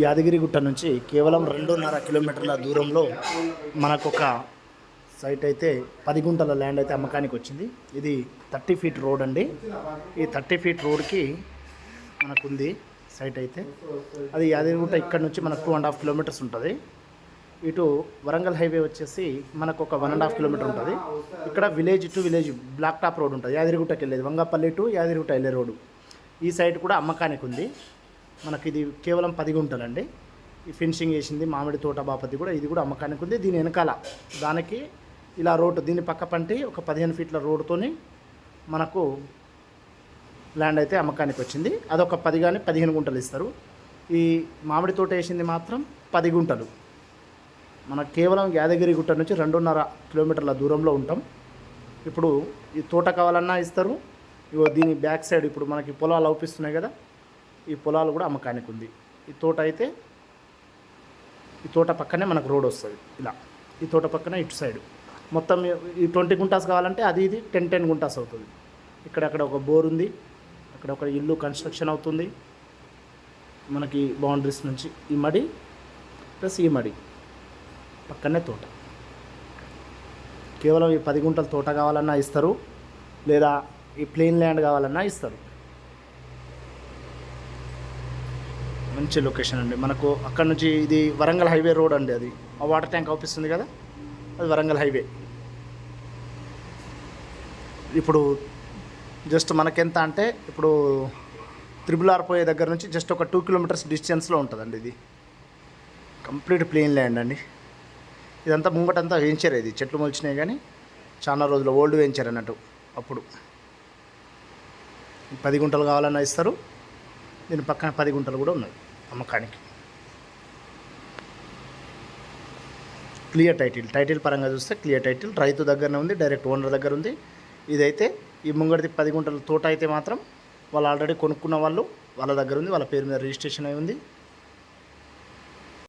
యాదగిరిగుట్ట నుంచి కేవలం 2.5 కిలోమీటర్ల దూరంలో మనకొక సైట్ అయితే 10 గుంటల ల్యాండ్ అయితే అమ్మకానికి వచ్చింది. ఇది 30 ఫీట్ రోడ్ అండి. ఈ 30 ఫీట్ రోడ్కి మనకుంది సైట్ అయితే. అది యాదగిరిగుట్ట ఇక్కడ నుంచి మనకు 2.5 కిలోమీటర్స్ ఉంటుంది. ఇటు వరంగల్ హైవే వచ్చేసి మనకు ఒక 1.5 కిలోమీటర్ ఉంటుంది. ఇక్కడ village to village black top road ఉంటుంది. యాదగిరిగుట్టకి వెళ్ళేది వంగపల్లి టు యాదగిరిగుట్ట వెళ్ళే రోడ్డు. ఈ సైట్ కూడా అమ్మకానికి ఉంది. మనకి ఇది కేవలం 10 గుంటలండి. ఈ ఫినిషింగ్ వేసింది మామిడి తోట బాపతి కూడా, ఇది కూడా అమ్మకానికి ఉంది. దీని వెనకాల దానికి ఇలా రోడ్డు, దీని పక్క పంటి ఒక 15 ఫీట్ల రోడ్డుతోని మనకు ల్యాండ్ అయితే అమ్మకానికి వచ్చింది. అదొక 10 కానీ 15 గుంటలు ఇస్తారు. ఈ మామిడి తోట వేసింది మాత్రం 10 గుంటలు. మనకు కేవలం యాదగిరిగుట్ట నుంచి 2.5 కిలోమీటర్ల దూరంలో ఉంటాం. ఇప్పుడు ఈ తోట కావాలన్నా ఇస్తారు. ఇగో దీని బ్యాక్ సైడ్ ఇప్పుడు మనకి పొలాలు అవుపిస్తున్నాయి కదా, ఈ పొలాలు కూడా అమ్మకానికి ఉంది. ఈ తోట అయితే ఈ తోట పక్కనే మనకు రోడ్ వస్తుంది. ఇలా ఈ తోట పక్కనే ఇటు సైడ్ మొత్తం ఈ 20 గుంటాస్ కావాలంటే అది ఇది 10 గుంటాస్ అవుతుంది. ఇక్కడక్కడ ఒక బోర్ ఉంది, అక్కడ ఒక ఇల్లు కన్స్ట్రక్షన్ అవుతుంది. మనకి బౌండరీస్ నుంచి ఈ మడి ప్లస్ ఈ మడి పక్కనే తోట. కేవలం ఈ 10 గుంటల తోట కావాలన్నా ఇస్తారు, లేదా ఈ ప్లెయిన్ ల్యాండ్ కావాలన్నా ఇస్తారు. మంచి లొకేషన్ అండి. మనకు అక్కడ నుంచి ఇది వరంగల్ హైవే రోడ్ అండి. అది ఆ వాటర్ ట్యాంక్ అవుపిస్తుంది కదా, అది వరంగల్ హైవే. ఇప్పుడు జస్ట్ మనకెంత అంటే ఇప్పుడు RRR పోయే దగ్గర నుంచి జస్ట్ ఒక 2 కిలోమీటర్స్ డిస్టెన్స్లో ఉంటుందండి. ఇది కంప్లీట్ ప్లెయిన్ ల్యాండ్ అండి. ఇదంతా ముంగటంతా వెంచర్, ఇది చెట్లు మొలిచినాయి కానీ చాలా రోజులు ఓల్డ్ వెంచర్ అన్నట్టు. అప్పుడు 10 గుంటలు కావాలన్నా ఇస్తారు. దీని పక్కన 10 గుంటలు కూడా ఉన్నాయి అమ్మకానికి. క్లియర్ టైటిల్ పరంగా చూస్తే క్లియర్ టైటిల్ రైతు దగ్గరనే ఉంది, డైరెక్ట్ ఓనర్ దగ్గర ఉంది. ఇదైతే ఈ ముంగడిది 10 గుంటల తోట అయితే మాత్రం వాళ్ళు ఆల్రెడీ కొనుక్కున్న వాళ్ళు వాళ్ళ దగ్గర ఉంది, వాళ్ళ పేరు మీద రిజిస్ట్రేషన్ అయి ఉంది.